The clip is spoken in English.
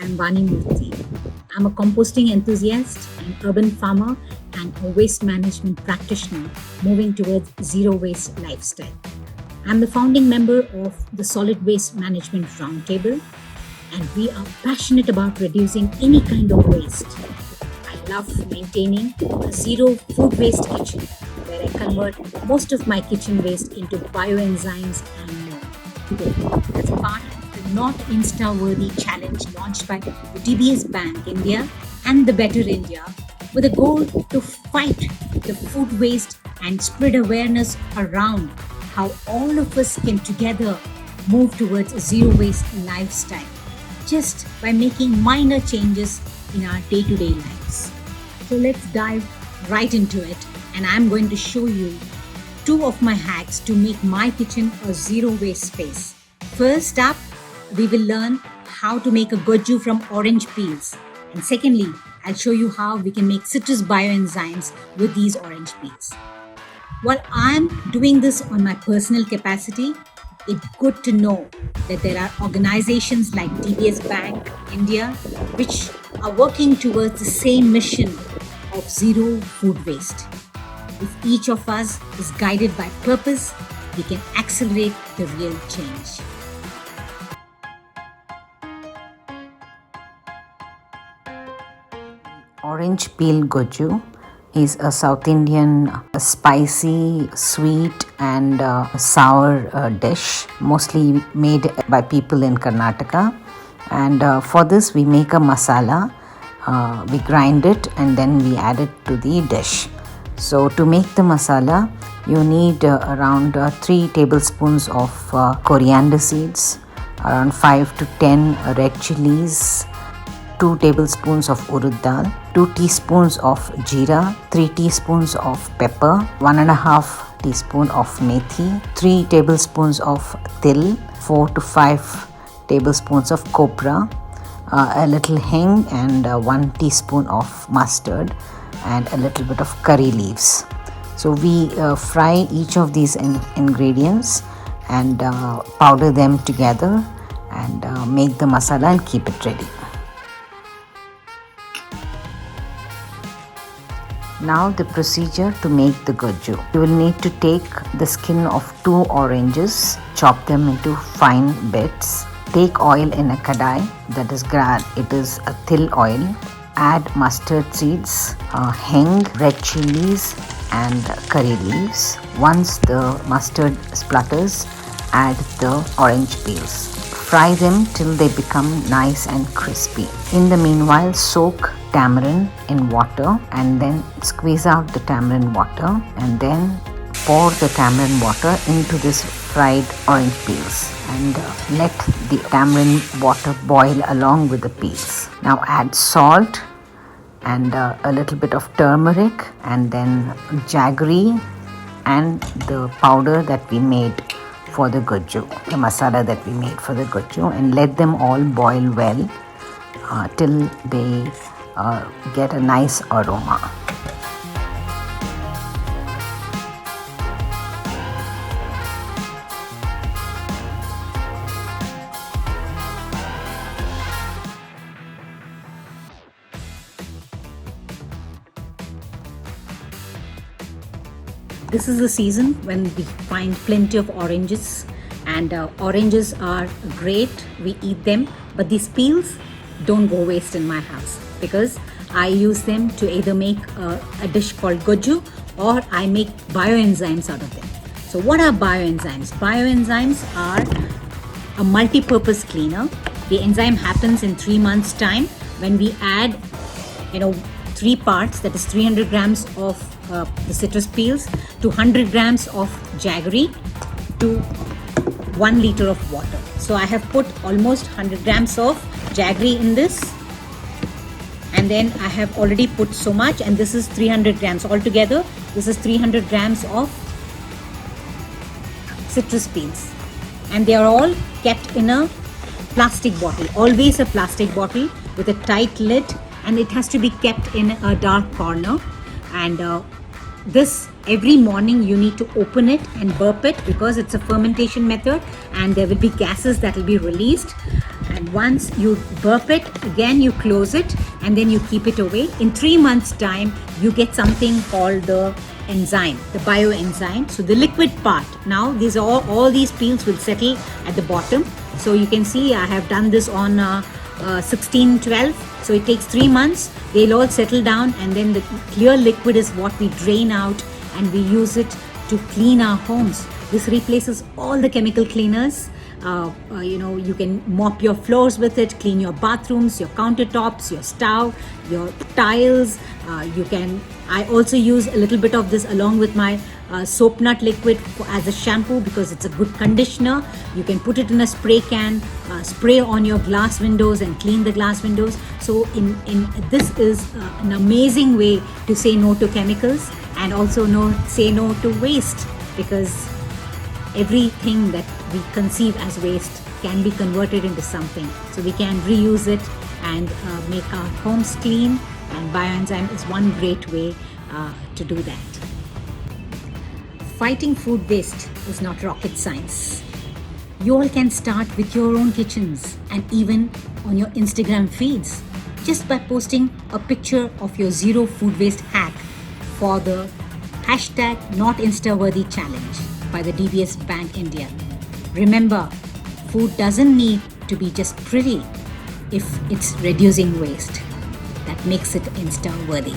I'm Vani Murthy. I'm a composting enthusiast, an urban farmer, and a waste management practitioner moving towards zero waste lifestyle. I'm the founding member of the Solid Waste Management Roundtable, and we are passionate about reducing any kind of waste. I love maintaining a zero food waste kitchen where I convert most of my kitchen waste into bioenzymes and more. As part of the Not Insta Worthy Challenge launched by the DBS Bank India and the Better India, with a goal to fight the food waste and spread awareness around how all of us can together move towards a zero waste lifestyle just by making minor changes in our day to day lives. So let's dive right into it, and I'm going to show you two of my hacks to make my kitchen a zero waste space. First up, we will learn how to make a goju from orange peels. And secondly, I'll show you how we can make citrus bioenzymes with these orange peels. While I'm doing this on my personal capacity, it's good to know that there are organizations like DBS Bank India which are working towards the same mission of zero food waste. If each of us is guided by purpose, we can accelerate the real change. Orange peel goju is a South Indian spicy, sweet and sour dish, mostly made by people in Karnataka. And for this we make a masala, we grind it and then we add it to the dish. So to make the masala, you need around 3 tablespoons of coriander seeds, around 5 to 10 red chilies, 2 tablespoons of urud dal, 2 teaspoons of jeera, 3 teaspoons of pepper, 1.5 teaspoon of methi, 3 tablespoons of til, 4 to 5 tablespoons of copra, a little hing and 1 teaspoon of mustard and a little bit of curry leaves. So we fry each of these ingredients and powder them together and make the masala and keep it ready. Now the procedure to make the goju. You will need to take the skin of 2 oranges, chop them into fine bits. Take oil in a kadai, that is it is a til oil. Add mustard seeds, hing, red chilies and curry leaves. Once the mustard splutters, add the orange peels. Fry them till they become nice and crispy. In the meanwhile, soak tamarind in water and then squeeze out the tamarind water and then pour the tamarind water into this fried orange peels and let the tamarind water boil along with the peels. Now add salt and a little bit of turmeric and then jaggery and the powder that we made for the goju, the masala that we made for the goju, and let them all boil well till they get a nice aroma. This is the season when we find plenty of oranges, and oranges are great. We eat them, but these peels don't go waste in my house because I use them to either make a dish called goju or I make bioenzymes out of them. So what are bioenzymes? Bioenzymes are a multi-purpose cleaner. The enzyme happens in 3 months time when we add 3 parts, that is 300 grams of the citrus peels to 100 grams of jaggery to 1 liter of water. So I have put almost 100 grams of jaggery in this, and then I have already put so much, and this is 300 grams altogether. This is 300 grams of citrus peels, and they are all kept in a plastic bottle, always a plastic bottle with a tight lid, and it has to be kept in a dark corner. And this every morning you need to open it and burp it because it's a fermentation method and there will be gases that will be released. And once you burp it, again you close it and then you keep it away. In 3 months' time, you get something called the enzyme, the bioenzyme. So the liquid part. Now these all these peels will settle at the bottom. So you can see I have done this on 16-12. So it takes 3 months. They'll all settle down, and then the clear liquid is what we drain out and we use it to clean our homes. This replaces all the chemical cleaners. You can mop your floors with it, clean your bathrooms, your countertops, your stove, your tiles. I also use a little bit of this along with my soap nut liquid as a shampoo because it's a good conditioner. You can put it in a spray can, spray on your glass windows and clean the glass windows. So this is an amazing way to say no to chemicals and also say no to waste, because everything that we conceive as waste can be converted into something. So we can reuse it and make our homes clean, and bioenzyme is one great way to do that. Fighting food waste is not rocket science. You all can start with your own kitchens and even on your Instagram feeds just by posting a picture of your zero food waste hack for the hashtag #NotInstaWorthy challenge by the DBS Bank India. Remember, food doesn't need to be just pretty if it's reducing waste. That makes it Insta worthy.